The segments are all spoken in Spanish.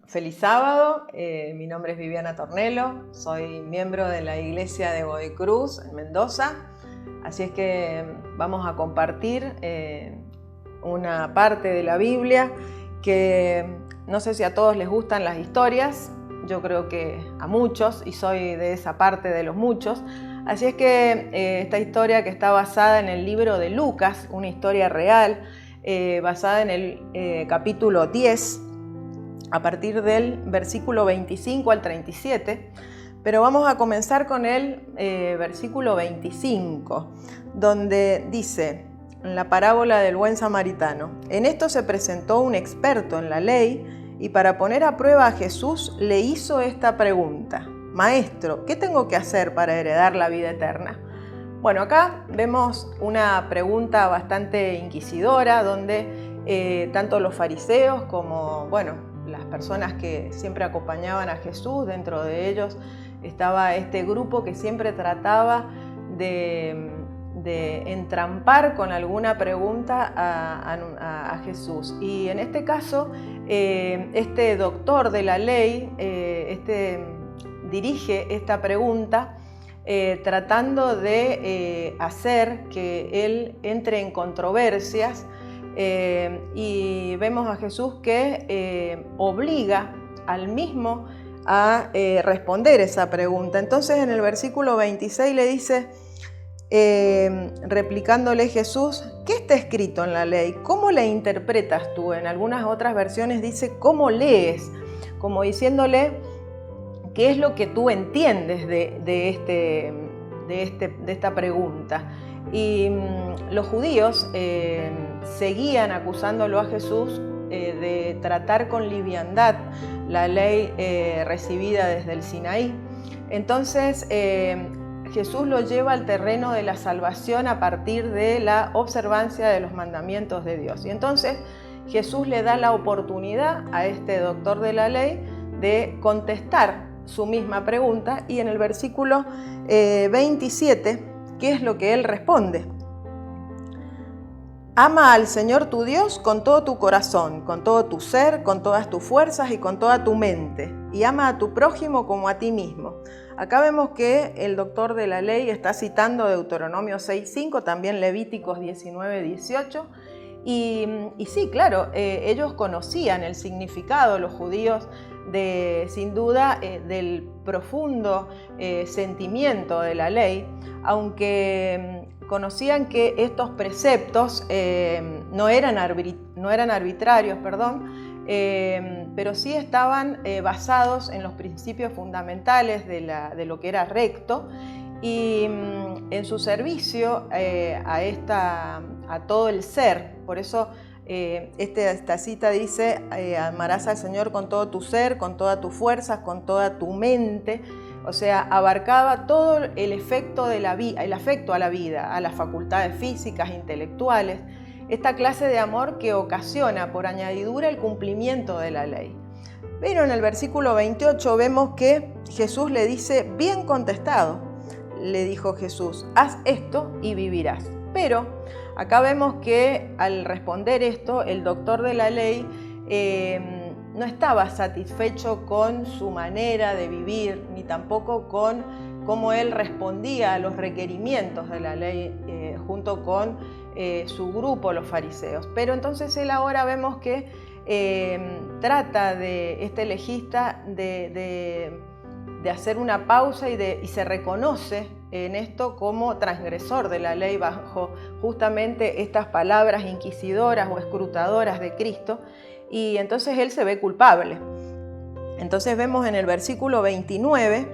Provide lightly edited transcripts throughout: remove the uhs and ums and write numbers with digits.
feliz sábado. Mi nombre es Viviana Tornelo, soy miembro de la iglesia de Godoy Cruz en Mendoza. Así es que vamos a compartir una parte de la Biblia que no sé si a todos les gustan las historias, yo creo que a muchos, y soy de esa parte de los muchos. Así es que esta historia, que está basada en el libro de Lucas, una historia real, basada en el capítulo 10, a partir del versículo 25 al 37, pero vamos a comenzar con el versículo 25, donde dice, en la parábola del buen samaritano: en esto se presentó un experto en la ley y para poner a prueba a Jesús le hizo esta pregunta: Maestro, ¿qué tengo que hacer para heredar la vida eterna? Bueno, acá vemos una pregunta bastante inquisidora, donde tanto los fariseos como, las personas que siempre acompañaban a Jesús, dentro de ellos estaba este grupo que siempre trataba de entrampar con alguna pregunta a Jesús. Y en este caso, este doctor de la ley dirige esta pregunta tratando de hacer que él entre en controversias, y vemos a Jesús que obliga al mismo a responder esa pregunta. Entonces en el versículo 26 le dice, replicándole Jesús: ¿qué está escrito en la ley? ¿Cómo la interpretas tú? En algunas otras versiones dice ¿cómo lees? Como diciéndole ¿qué es lo que tú entiendes de esta pregunta? Y los judíos seguían acusándolo a Jesús de tratar con liviandad la ley recibida desde el Sinaí. Entonces Jesús lo lleva al terreno de la salvación a partir de la observancia de los mandamientos de Dios. Y entonces Jesús le da la oportunidad a este doctor de la ley de contestar su misma pregunta, y en el versículo 27, ¿qué es lo que él responde? Ama al Señor tu Dios con todo tu corazón, con todo tu ser, con todas tus fuerzas y con toda tu mente, y ama a tu prójimo como a ti mismo. Acá vemos que el doctor de la ley está citando Deuteronomio 6:5, también Levíticos 19:18, y sí, claro, ellos conocían el significado, los judíos, sin duda, del profundo sentimiento de la ley, aunque conocían que estos preceptos no eran arbitrarios, pero sí estaban basados en los principios fundamentales de lo que era recto, y en su servicio a todo el ser. Por eso esta cita dice, amarás al Señor con todo tu ser, con todas tus fuerzas, con toda tu mente. O sea, abarcaba todo el efecto de el afecto a la vida, a las facultades físicas, intelectuales, esta clase de amor que ocasiona por añadidura el cumplimiento de la ley. Pero en el versículo 28 vemos que Jesús le dice: bien contestado, le dijo Jesús, haz esto y vivirás. Pero acá vemos que al responder esto, el doctor de la ley no estaba satisfecho con su manera de vivir, ni tampoco con cómo él respondía a los requerimientos de la ley junto con su grupo, los fariseos. Pero entonces él ahora vemos que trata de este legista de hacer una pausa y se reconoce en esto como transgresor de la ley bajo justamente estas palabras inquisidoras o escrutadoras de Cristo, y entonces él se ve culpable. Entonces vemos en el versículo 29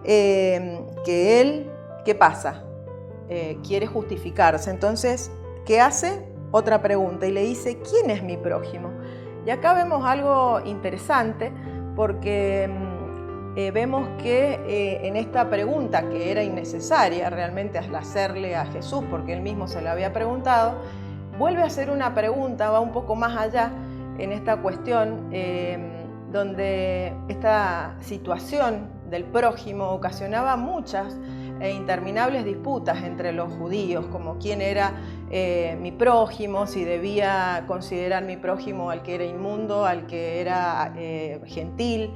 que él, ¿qué pasa? Quiere justificarse. Entonces, ¿qué hace? Otra pregunta, y le dice: ¿quién es mi prójimo? Y acá vemos algo interesante, porque vemos que en esta pregunta, que era innecesaria realmente al hacerle a Jesús, porque él mismo se la había preguntado, vuelve a hacer una pregunta, va un poco más allá en esta cuestión, donde esta situación del prójimo ocasionaba muchas interminables disputas entre los judíos, como quién era mi prójimo, si debía considerar mi prójimo al que era inmundo, al que era gentil.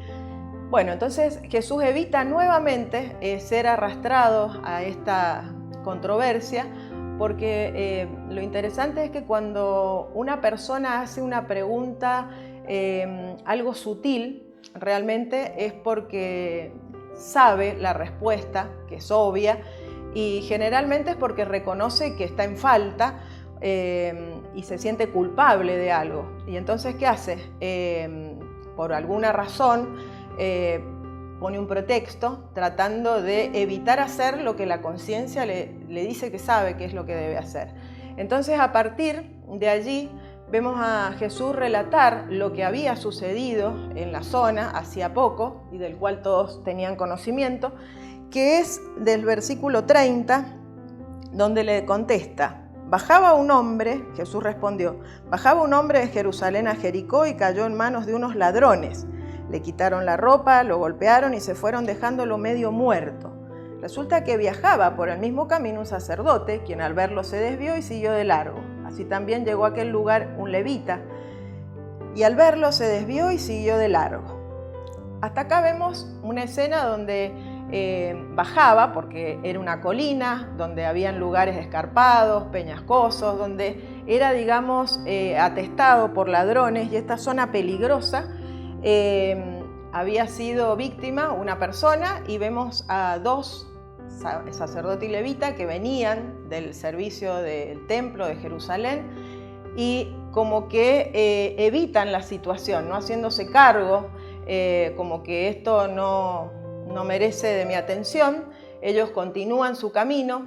Bueno, entonces Jesús evita nuevamente ser arrastrado a esta controversia, porque lo interesante es que cuando una persona hace una pregunta algo sutil, realmente es porque sabe la respuesta, que es obvia, y generalmente es porque reconoce que está en falta y se siente culpable de algo. Y entonces, ¿qué hace? Por alguna razón pone un pretexto tratando de evitar hacer lo que la conciencia le dice que sabe que es lo que debe hacer. Entonces, a partir de allí vemos a Jesús relatar lo que había sucedido en la zona hacía poco y del cual todos tenían conocimiento, que es del versículo 30, donde le contesta: bajaba un hombre, Jesús respondió, bajaba un hombre de Jerusalén a Jericó y cayó en manos de unos ladrones. Le quitaron la ropa, lo golpearon y se fueron dejándolo medio muerto. Resulta que viajaba por el mismo camino un sacerdote, quien al verlo se desvió y siguió de largo. Así también llegó a aquel lugar un levita, y al verlo se desvió y siguió de largo. Hasta acá vemos una escena donde bajaba, porque era una colina, donde habían lugares escarpados, peñascosos, donde era, digamos, atestado por ladrones, y esta zona peligrosa había sido víctima una persona, y vemos a dos sacerdote y levita que venían del servicio del templo de Jerusalén y como que evitan la situación, no haciéndose cargo, como que esto no merece de mi atención. Ellos continúan su camino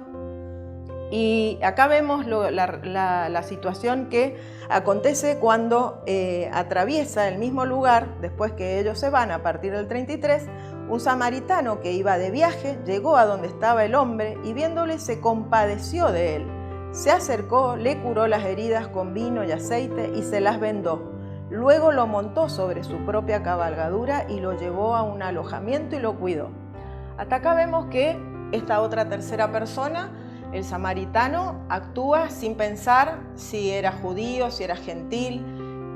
y acá vemos la situación que acontece cuando atraviesa el mismo lugar, después que ellos se van a partir del 33, un samaritano que iba de viaje llegó a donde estaba el hombre y viéndole se compadeció de él. Se acercó, le curó las heridas con vino y aceite y se las vendó. Luego lo montó sobre su propia cabalgadura y lo llevó a un alojamiento y lo cuidó. Hasta acá vemos que esta otra tercera persona, el samaritano, actúa sin pensar si era judío, si era gentil.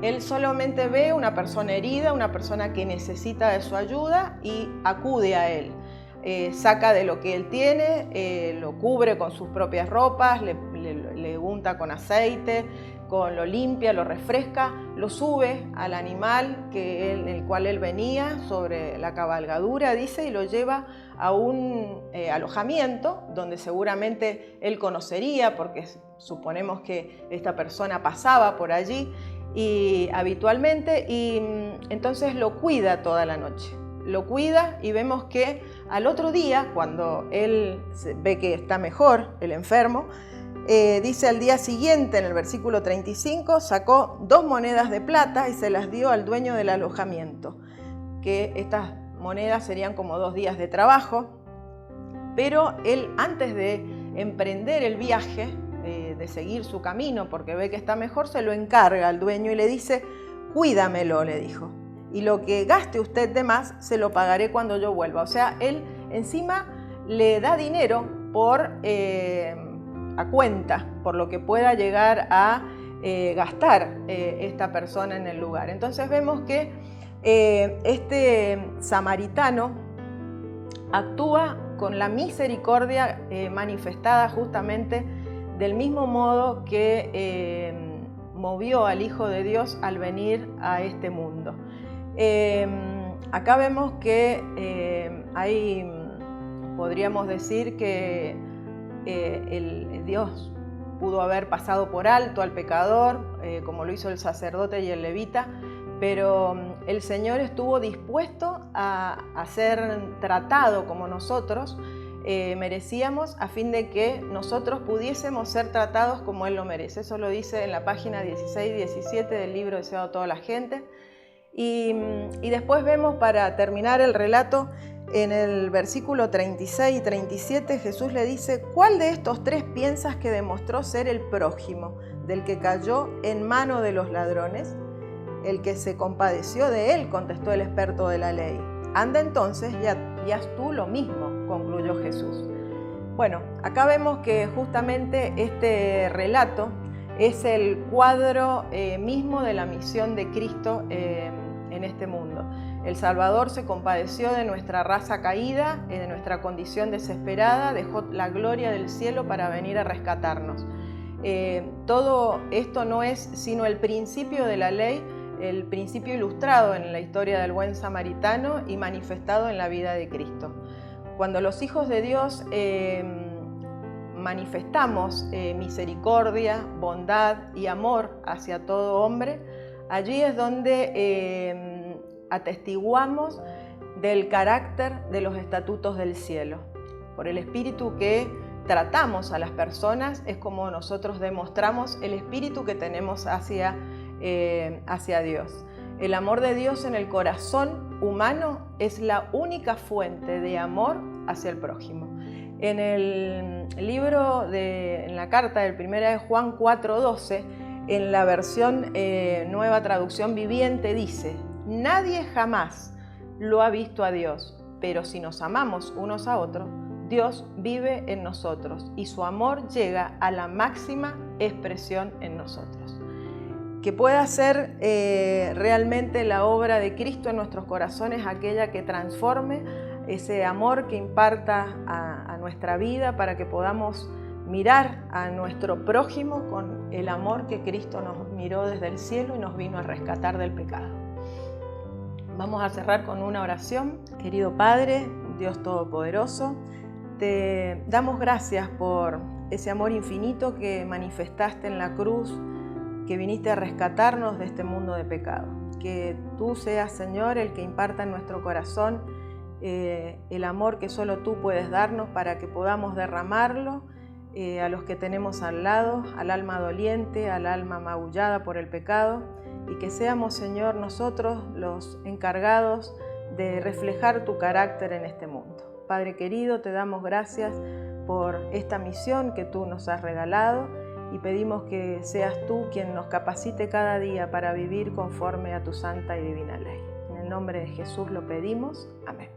Él solamente ve una persona herida, una persona que necesita de su ayuda y acude a él. Saca de lo que él tiene, lo cubre con sus propias ropas, le unta con aceite, lo limpia, lo refresca, lo sube al animal en el cual él venía sobre la cabalgadura, dice, y lo lleva a un alojamiento donde seguramente él conocería, porque suponemos que esta persona pasaba por allí y habitualmente, y entonces lo cuida toda la noche. Lo cuida y vemos que al otro día, cuando él ve que está mejor, el enfermo, dice al día siguiente, en el versículo 35, sacó 2 monedas de plata y se las dio al dueño del alojamiento, que estas monedas serían como 2 días de trabajo, pero él, antes de emprender el viaje, de seguir su camino porque ve que está mejor, se lo encarga al dueño y le dice: cuídamelo, le dijo, y lo que gaste usted de más se lo pagaré cuando yo vuelva. O sea, él encima le da dinero a cuenta, por lo que pueda llegar a gastar esta persona en el lugar. Entonces vemos que este samaritano actúa con la misericordia manifestada justamente del mismo modo que movió al Hijo de Dios al venir a este mundo. Acá vemos que podríamos decir que el Dios pudo haber pasado por alto al pecador, como lo hizo el sacerdote y el levita, pero el Señor estuvo dispuesto a ser tratado como nosotros merecíamos, a fin de que nosotros pudiésemos ser tratados como Él lo merece. Eso lo dice en la página 16 y 17 del libro Deseado a toda la gente. Y después vemos, para terminar el relato, en el versículo 36 y 37, Jesús le dice: ¿cuál de estos 3 piensas que demostró ser el prójimo del que cayó en mano de los ladrones? El que se compadeció de él, contestó el experto de la ley. Anda entonces y haz tú lo mismo, concluyó Jesús. Bueno, acá vemos que justamente este relato es el cuadro mismo de la misión de Cristo en este mundo. El Salvador se compadeció de nuestra raza caída, de nuestra condición desesperada, dejó la gloria del cielo para venir a rescatarnos. Todo esto no es sino el principio de la ley, el principio ilustrado en la historia del buen samaritano y manifestado en la vida de Cristo. Cuando los hijos de Dios manifestamos misericordia, bondad y amor hacia todo hombre, allí es donde atestiguamos del carácter de los estatutos del cielo. Por el espíritu que tratamos a las personas es como nosotros demostramos el espíritu que tenemos hacia Dios. El amor de Dios en el corazón humano es la única fuente de amor hacia el prójimo. En el libro, en la carta del 1 de Juan 4:12, en la versión Nueva Traducción Viviente dice: nadie jamás lo ha visto a Dios, pero si nos amamos unos a otros, Dios vive en nosotros y su amor llega a la máxima expresión en nosotros. Que pueda ser realmente la obra de Cristo en nuestros corazones aquella que transforme ese amor que imparta a nuestra vida para que podamos mirar a nuestro prójimo con el amor que Cristo nos miró desde el cielo y nos vino a rescatar del pecado. Vamos a cerrar con una oración. Querido Padre, Dios Todopoderoso, te damos gracias por ese amor infinito que manifestaste en la cruz, que viniste a rescatarnos de este mundo de pecado. Que tú seas, Señor, el que imparta en nuestro corazón el amor que solo tú puedes darnos para que podamos derramarlo a los que tenemos al lado, al alma doliente, al alma magullada por el pecado, y que seamos, Señor, nosotros los encargados de reflejar tu carácter en este mundo. Padre querido, te damos gracias por esta misión que tú nos has regalado y pedimos que seas tú quien nos capacite cada día para vivir conforme a tu santa y divina ley. En el nombre de Jesús lo pedimos. Amén.